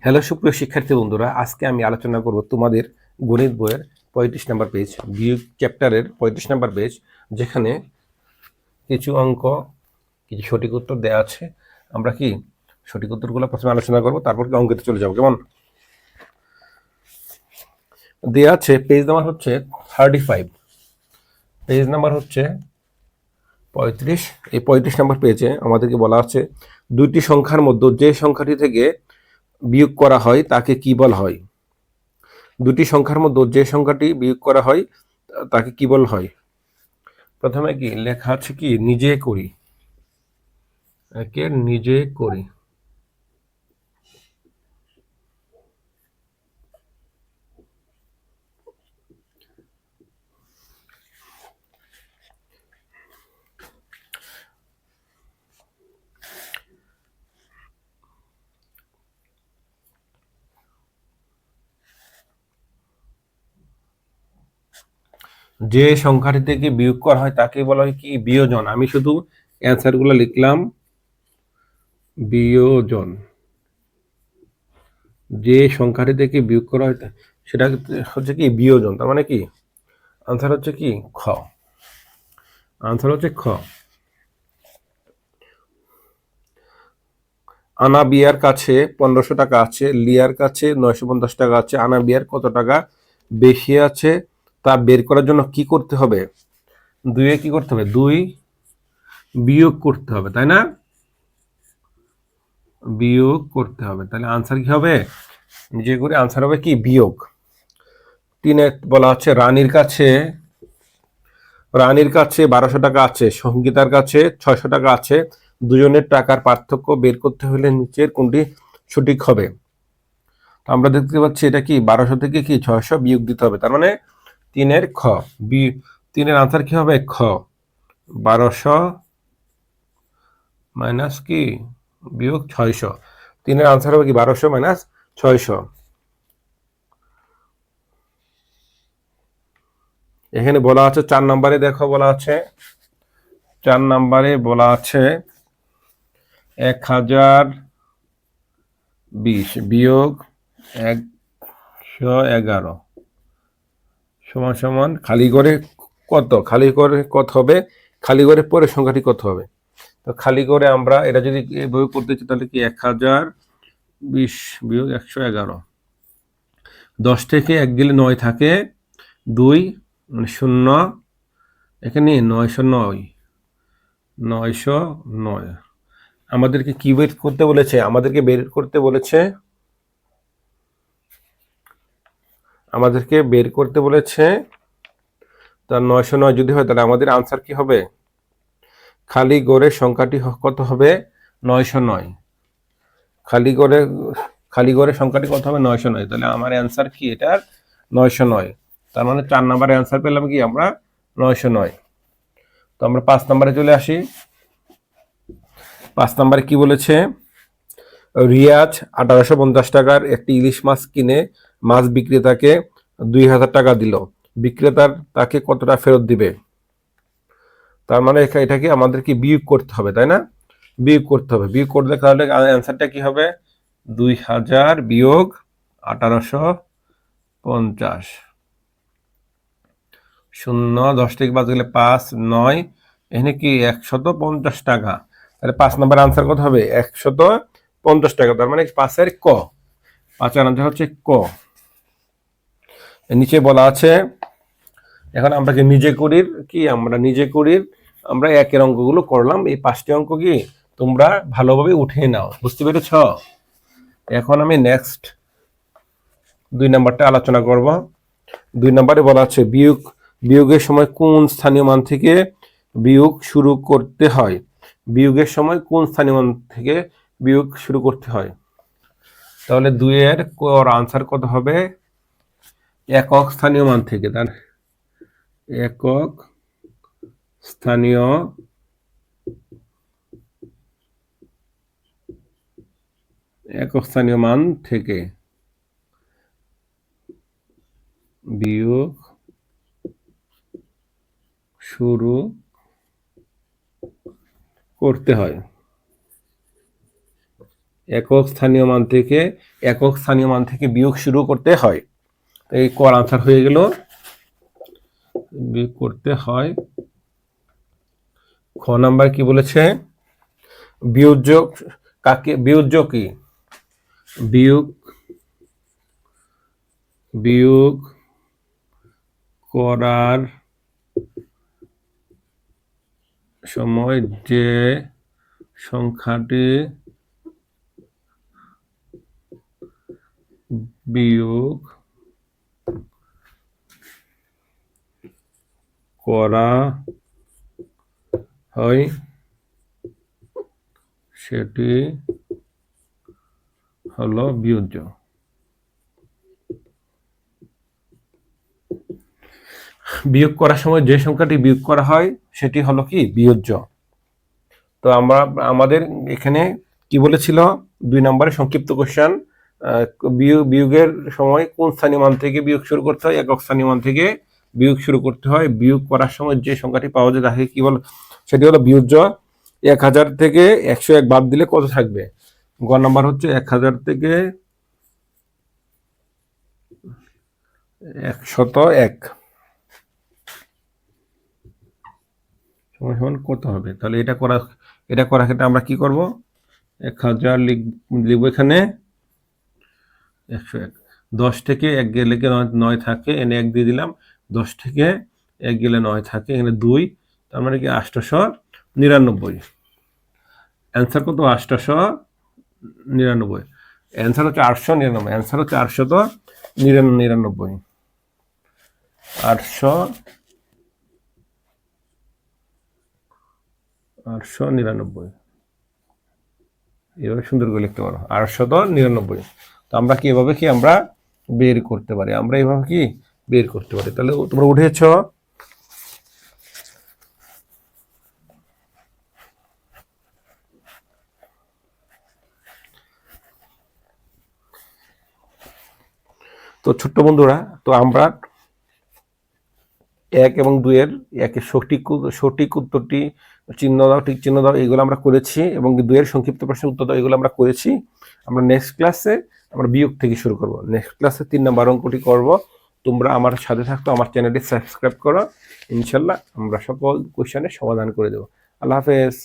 Hello সুপ্রিয় শিক্ষার্থী বন্ধুরা, আজকে আমি আলোচনা করব তোমাদের গণিত বইয়ের 35 নম্বর পেজ, বিয়োগ চ্যাপ্টারের 35 নম্বর পেজ, যেখানে কিছু অঙ্ক, কিছু সঠিক উত্তর দেওয়া আছে। আমরা কি সঠিক উত্তরগুলো প্রথমে আলোচনা করব, তারপর কি অঙ্কেতে চলে যাবো। কেমন? দেওয়া আছে পেজ নাম্বার হচ্ছে 35, পেজ নাম্বার হচ্ছে 35। এই 35 নম্বর পেজে আমাদেরকে বলা আছে দুইটি সংখ্যার মধ্যে যে সংখ্যাটি থেকে বিয়োগ করা হয় তাকে কি বলা হয়। দুটি সংখ্যার মধ্যে যে সংখ্যাটি বিয়োগ করা হয় তাকে কি বলা হয়। প্রথমে কি লেখা আছে, কি নিজে করি, একে নিজে করি। যে সংখ্যাটি থেকে বিয়োগ করা হয় তাকে বলা হয় কি বিয়োজন। আমি শুধু অ্যান্সার গুলো লিখলাম, বিয়োজন। যে সংখ্যাটি থেকে বিয়োগ করা হয় সেটা হচ্ছে কি বিয়োজন। তার মানে কি আনসার হচ্ছে কি খ। আনসার হচ্ছে খ। আনা বিয়ার কাছে 1500 টাকা আছে, লিয়ার কাছে 950 টাকা আছে। আনা বিয়ার কত টাকা বেশি আছে তা বের করার জন্য কি করতে হবে? দুইয়ে কি করতে হবে? দুই বিয়োগ করতে হবে, তাই না? বিয়োগ করতে হবে। তাহলে আনসার কি হবে? নিজে করে আনসার হবে কি বিয়োগ। 3-এ বলা হচ্ছে রানীর কাছে 1200 টাকা আছে, সঙ্গীতার কাছে 600 টাকা আছে। দুজনের টাকার পার্থক্য বের করতে হলে নিচের কোনটি সঠিক হবে? আমরা দেখতে পাচ্ছি এটা কি 1200 থেকে কি 600 বিয়োগ দিতে হবে। তার মানে 3-এর খ। 3-এর আনসার কি হবে? খ। 1200 মাইনাস কি বিয়োগ 600। 3-এর আনসার হবে কি 1200 মাইনাস 600। এখানে বলা আছে 4 নম্বরে, দেখো বলা আছে 4 নম্বরে বলা আছে 1020 বিয়োগ 111 সমান সমান খালি করে কত? খালি করে কত হবে? খালি করে পরে সংখ্যাটি কত হবে? তো খালি করে আমরা এটা যদি এভাবে করতে চাই তাহলে কি 1020 বিয়োগ 111। 10 থেকে 1 গেলে 9 থাকে, 2 মানে 0, এখানে 909। 909 আমাদেরকে কি বের করতে বলেছে? আমাদেরকে বের করতে বলেছে তার 909 যদি হয় তাহলে আমাদের আনসার কি হবে? খালি গড়ের সংখ্যাটি কত হবে? 909। খালি গড়ের সংখ্যাটি কত হবে? 909। তাহলে আমার অ্যান্সার কি এটার? 909। তার মানে 4 নম্বরে অ্যান্সার পেলাম কি আমরা? 909। তো আমরা 5 নম্বরে চলে আসি। 5 নম্বরে কি বলেছে? রিয়াজ 1850 টাকার একটি ইলিশ মাছ কিনে মাছ বিক্রেতাকে 2000 টাকা দিল। বিক্রেতার তাকে কত টাকা ফেরত দিবে? তার মানে এটাকে আমাদের কি বিয়োগ করতে হবে, তাই না? বিয়োগ করতে হবে। বিয়োগ করলে তাহলে অ্যান্সারটা কি হবে? 2000 বিয়োগ 1850। 0 10 থেকে বাদ গেলে 5 9, এখানে কি 150 টাকা। তাহলে 5 নম্বর আনসার কত হবে? 150 টাকা। তার মানে 5-এর ক। 5-এর আনসার হচ্ছে ক। নিচে বলা আছে এখন আমরা কি নিজে করির আমরা একের অঙ্কগুলো করলাম। এই 5টি অঙ্ক কি তোমরা ভালোভাবে উঠিয়ে নাও, বুঝতে পেরেছ? এখন আমি নেক্সট 2 নাম্বারটা আলোচনা করব। 2 নম্বরে বলা আছে বিয়োগের সময় কোন স্থানীয় মান থেকে বিয়োগ শুরু করতে হয়? বিয়োগের সময় কোন স্থানীয় মান থেকে বিয়োগ শুরু করতে হয়? তাহলে 2-এর আনসার কত হবে? একক স্থানীয় মান থেকে। তার একক স্থানীয় মান থেকে বিয়োগ শুরু করতে হয়। একক স্থানীয় মান থেকে বিয়োগ শুরু করতে হয়। এই কর আনসার হয়ে গেল, বিয়োগ করতে হয়। খ নাম্বার কি বলেছে, বিয়োজক বিয়োজ্য কি, বিয়োগ করার সময় যে সংখ্যাটি বিয়োগ করা হয় সেটি হলো বিয়োজ্য। বিয়োগ করার সময় যে সংখ্যাটি বিয়োগ করা হয় সেটি হলো কি বিয়োজ্য। তো আমরা আমাদের এখানে কি বলেছিল, 2 নম্বরে সংক্ষিপ্ত কোশ্চেন, বিয়োগের সময় কোন স্থানীয় মান থেকে বিয়োগ শুরু করতে হয়, একক স্থানীয় মান থেকে বিয়োগ শুরু করতে হয়। বিয়োগ করার সময় যে সংখ্যাটি পাওয়া যায় তাকে কি বল, সেটি হলো বিয়োজ্য। 1000 থেকে 101 বাদ দিলে কত থাকবে, গ নাম্বার হচ্ছে 1000 থেকে 101 সমান কত হবে। তাহলে এটা করার ক্ষেত্রে আমরা কি করব, 1000 লিখবো এখানে 101, 10 থেকে 1 গেলে 9 থাকে, এনে 1 দিয়ে দিলাম, 10 থেকে 1 গেলে 9 থাকে, এখানে 2, তার মানে কি 899। অ্যান্সার কত, 899। অ্যান্সার হচ্ছে 899, অ্যান্সার হচ্ছে 899, 899। এভাবে সুন্দর করে লিখতে পারো, 899। তো আমরা কি এভাবে কি আমরা বের করতে পারি, আমরা এভাবে কি বের করতে পারি। তাহলে তোমরা উঠেছ। তো ছোট্ট বন্ধুরা, তো আমরা 1 এবং 2 এর একের সঠিক উত্তরটি চিহ্ন দাও, ঠিক চিহ্ন দাও, এগুলো আমরা করেছি, এবং 2 এর সংক্ষিপ্ত প্রশ্নের উত্তর দাও, এগুলো আমরা করেছি। আমরা নেক্সট ক্লাসে আমরা বিয়োগ থেকে শুরু করব। নেক্সট ক্লাসে 3 নম্বর অঙ্কটি করব। তোমরা আমার সাথে থাকতো, আমার চ্যানেলটি সাবস্ক্রাইব করো। ইনশাল্লাহ আমরা সকল কোশ্চেনের সমাধান করে দেবো। আল্লাহ হাফেজ।